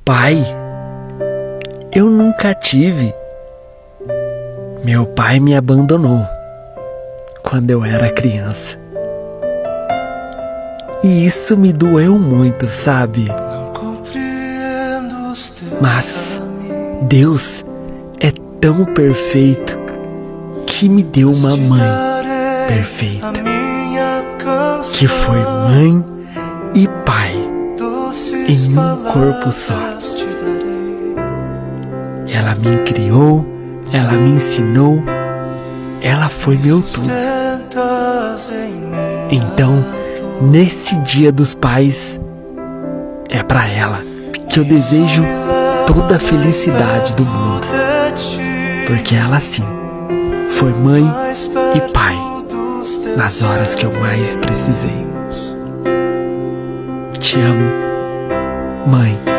pai eu nunca tive. Meu pai me abandonou quando eu era criança. E isso me doeu muito, sabe? Mas Deus é tão perfeito que me deu uma mãe perfeita, que foi mãe e pai em um corpo só. Ela me criou, ela me ensinou, ela foi meu tudo. Então, nesse Dia dos Pais, é pra ela que eu desejo toda a felicidade do mundo, porque ela sim foi mãe e pai nas horas que eu mais precisei. Te amo, mãe.